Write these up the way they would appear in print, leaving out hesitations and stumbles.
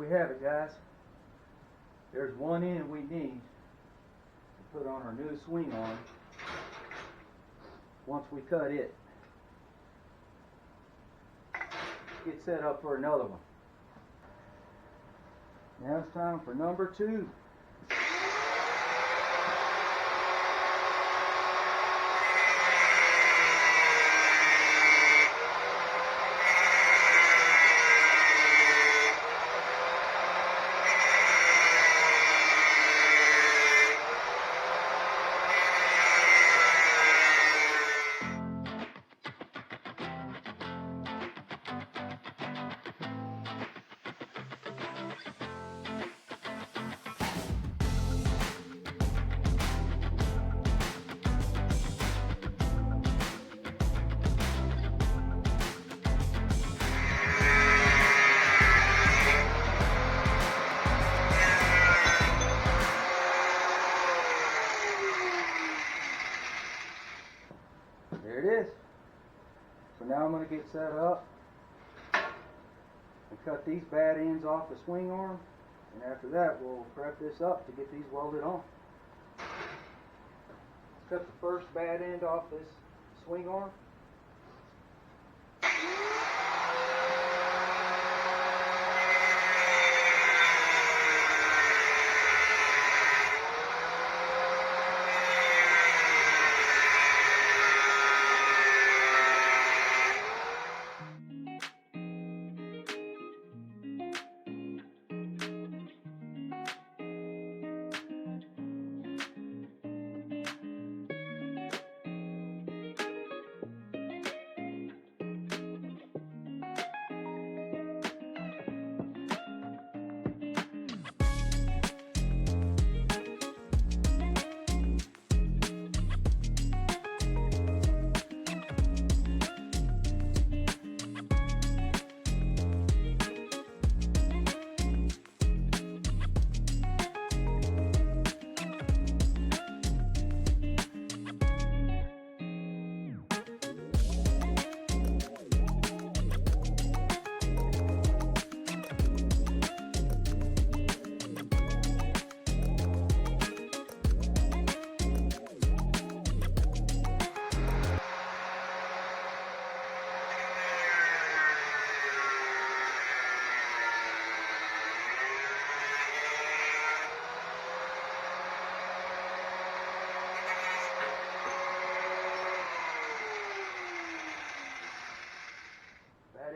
we have it, guys. There's one end we need to put on our new swing arm once we cut it. Get set up for another one. Now it's time for number 2. There it is. So now I'm going to get set up and cut these bad ends off the swing arm, and after that we'll prep this up to get these welded on. Let's cut the first bad end off this swing arm.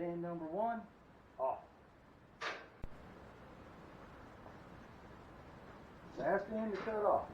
End number 1 off. Last end to cut off.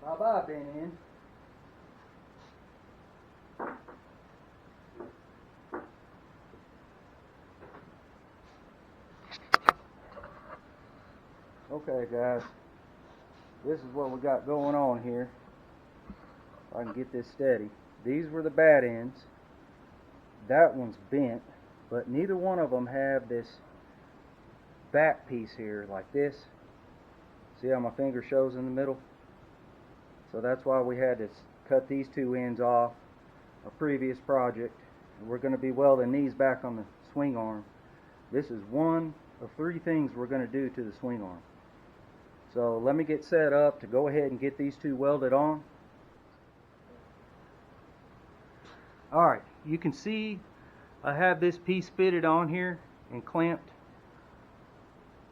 Bye-bye, bent end. Okay, guys, this is what we got going on here. If I can get this steady. These were the bad ends. That one's bent, but neither one of them have this back piece here like this. See how my finger shows in the middle? So that's why we had to cut these two ends off a previous project. And we're going to be welding these back on the swing arm. This is one of 3 things we're going to do to the swing arm. So let me get set up to go ahead and get these 2 welded on. Alright, you can see I have this piece fitted on here and clamped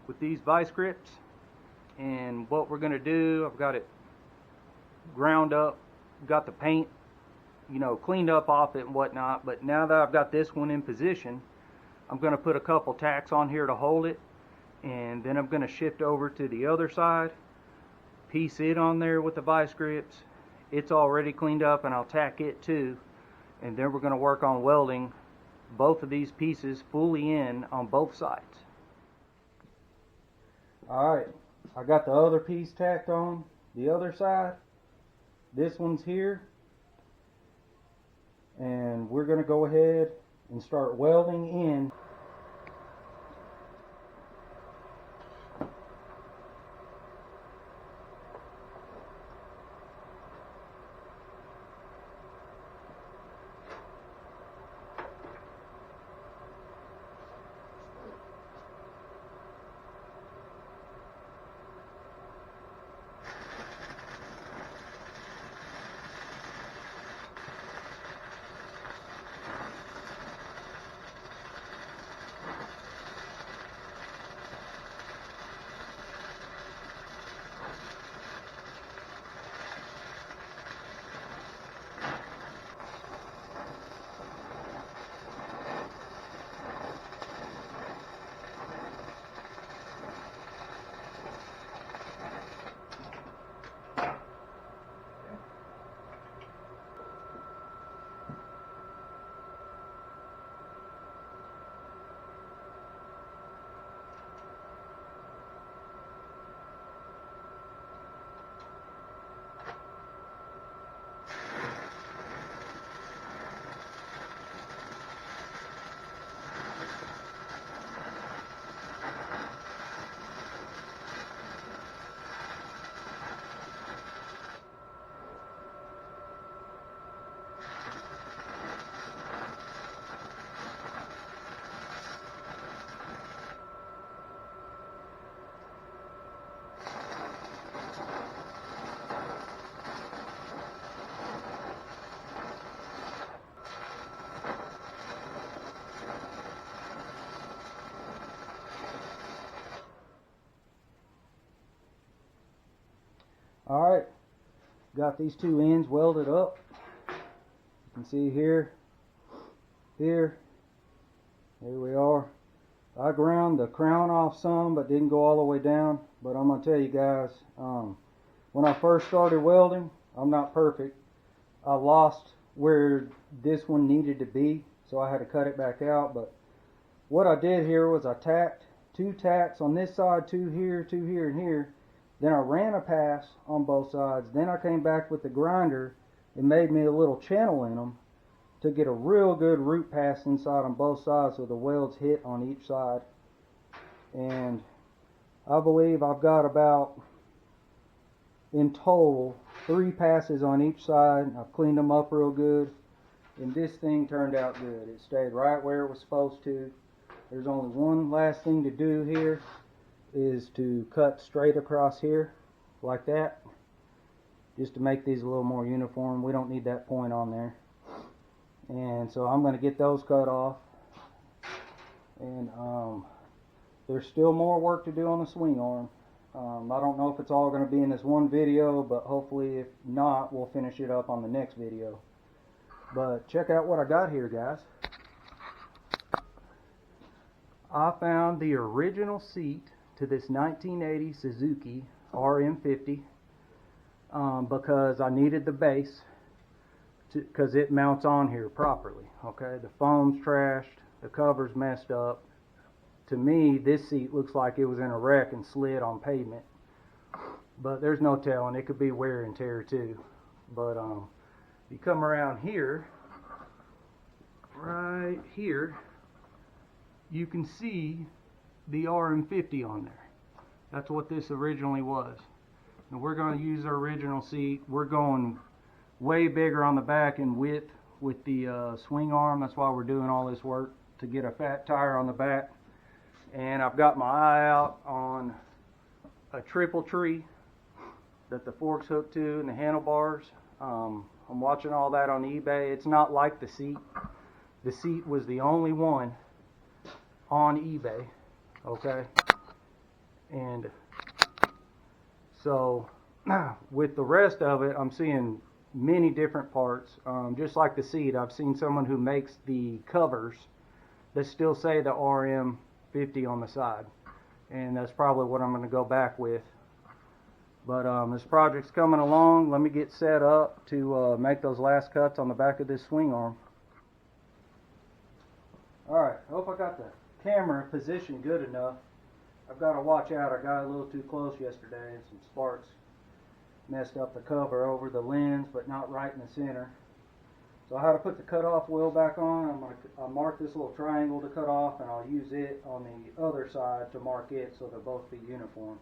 with these vice grips. And what we're going to do, I've got it ground up, got the paint, you know, cleaned up off it and whatnot. But now that I've got this one in position, I'm going to put a couple tacks on here to hold it, and then I'm going to shift over to the other side, piece it on there with the vice grips. It's already cleaned up, and I'll tack it too, and then we're going to work on welding both of these pieces fully in on both sides. Alright, I got the other piece tacked on the other side. This one's here, and we're going to go ahead and start welding in. Alright, got these two ends welded up. You can see here, here we are. I ground the crown off some, but didn't go all the way down. But I'm going to tell you guys, when I first started welding, I'm not perfect. I lost where this one needed to be, so I had to cut it back out. But what I did here was I tacked 2 tacks on this side, 2 here, and here. Then I ran a pass on both sides. Then I came back with the grinder and made me a little channel in them to get a real good root pass inside on both sides so the welds hit on each side. And I believe I've got about, in total, 3 passes on each side. I've cleaned them up real good, and this thing turned out good. It stayed right where it was supposed to. There's only one last thing to do here, is to cut straight across here like that, just to make these a little more uniform. We don't need that point on there, and so I'm going to get those cut off. And there's still more work to do on the swing arm. I don't know if it's all going to be in this one video, but hopefully if not, we'll finish it up on the next video. But check out what I got here, guys. I found the original seat to this 1980 Suzuki RM50 because I needed the base because it mounts on here properly. Okay, the foam's trashed, the cover's messed up. To me, this seat looks like it was in a wreck and slid on pavement, but there's no telling. It could be wear and tear too. But you come around here, right here, you can see the RM50 on there. That's what this originally was. And we're going to use our original seat. We're going way bigger on the back in width with the swing arm. That's why we're doing all this work, to get a fat tire on the back. And I've got my eye out on a triple tree that the fork's hooked to and the handlebars. I'm watching all that on eBay. It's not like the seat. The seat was the only one on eBay. Okay, and So with the rest of it, I'm seeing many different parts. Just like the seat, I've seen someone who makes the covers that still say the RM50 on the side, and that's probably what I'm going to go back with. But this project's coming along. Let me get set up to make those last cuts on the back of this swing arm. Alright, I hope I got the camera positioned good enough. I've got to watch out. I got a little too close yesterday and some sparks messed up the cover over the lens, but not right in the center. So I had to put the cutoff wheel back on. I'll mark this little triangle to cut off, and I'll use it on the other side to mark it so they'll both be uniform.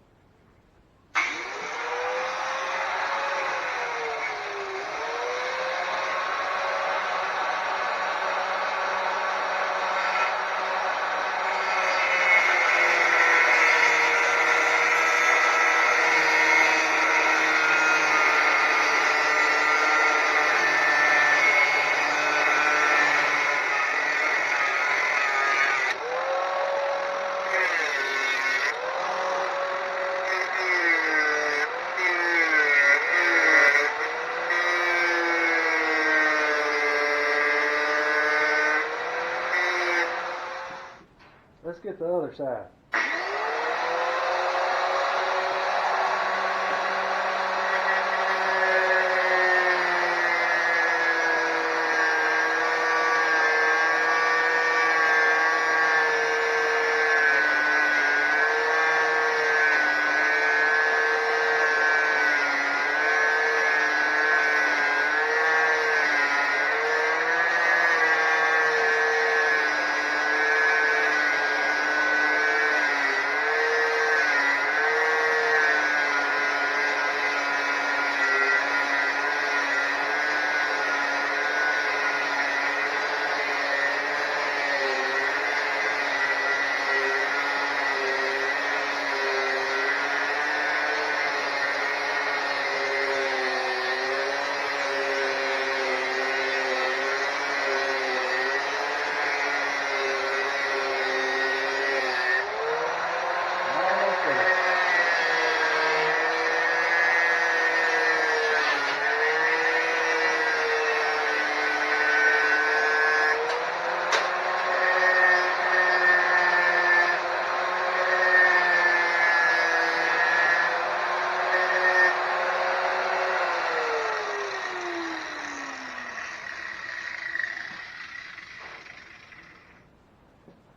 Let's get the other side.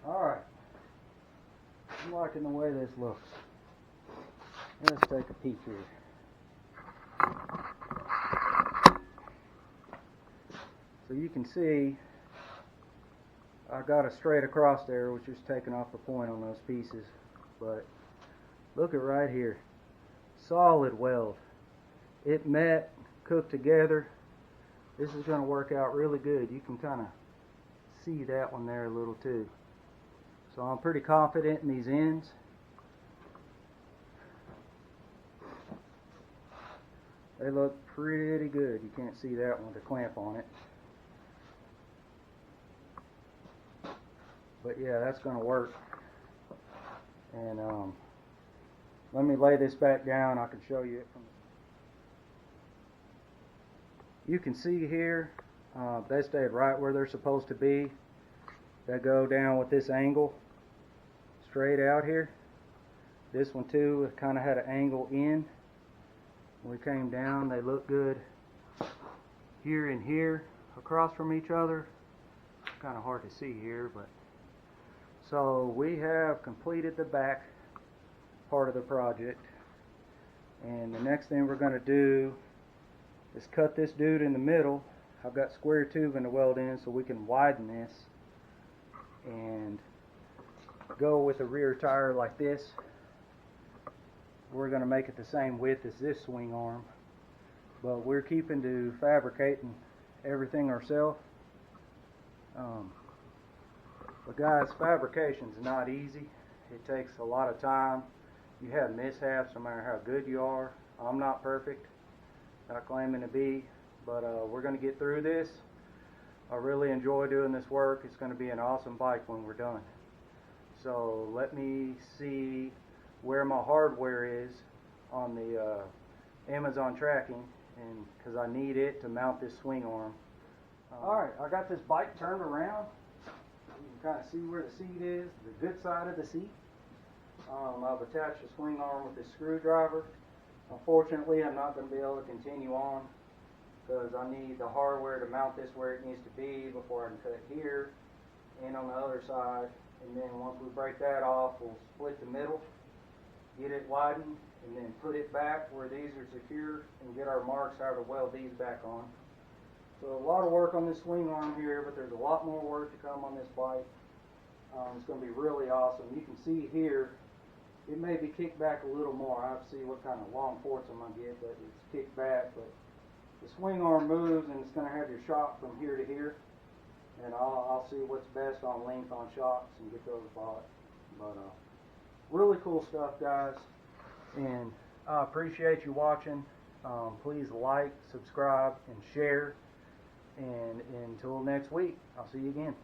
Alright, I'm liking the way this looks. Let's take a peek here. So you can see I got it straight across there, which is taking off the point on those pieces. But look at right here. Solid weld. It met, cooked together. This is going to work out really good. You can kind of see that one there a little too. So I'm pretty confident in these ends. They look pretty good. You can't see that one with the clamp on it. But yeah, that's going to work. And let me lay this back down. I can show you it from. You can see here, they stayed right where they're supposed to be. They go down with this angle straight out here. This one too kind of had an angle in. When we came down, they look good here and here across from each other. Kind of hard to see here, but so we have completed the back part of the project, and the next thing we're going to do is cut this dude in the middle. I've got square tubing to weld in so we can widen this and go with a rear tire like this. We're going to make it the same width as this swing arm, but we're keeping to fabricating everything ourselves. But guys, fabrication's not easy. It takes a lot of time. You have mishaps no matter how good you are. I'm not perfect, not claiming to be, but we're going to get through this. I really enjoy doing this work. It's going to be an awesome bike when we're done. So let me see where my hardware is on the Amazon tracking, and because I need it to mount this swing arm. Alright, I got this bike turned around. You can kind of see where the seat is, the good side of the seat. I've attached the swing arm with this screwdriver. Unfortunately, I'm not going to be able to continue on because I need the hardware to mount this where it needs to be before I can cut here and on the other side. And then once we break that off, we'll split the middle, get it widened, and then put it back where these are secure and get our marks how to weld these back on. So a lot of work on this swing arm here, but there's a lot more work to come on this bike. It's going to be really awesome. You can see here, it may be kicked back a little more. I have to see what kind of long ports I'm going to get, but it's kicked back. But the swing arm moves, and it's going to have your shock from here to here. And I'll see what's best on length on shocks and get those bought. But really cool stuff, guys. And I appreciate you watching. Please like, subscribe, and share. And until next week, I'll see you again.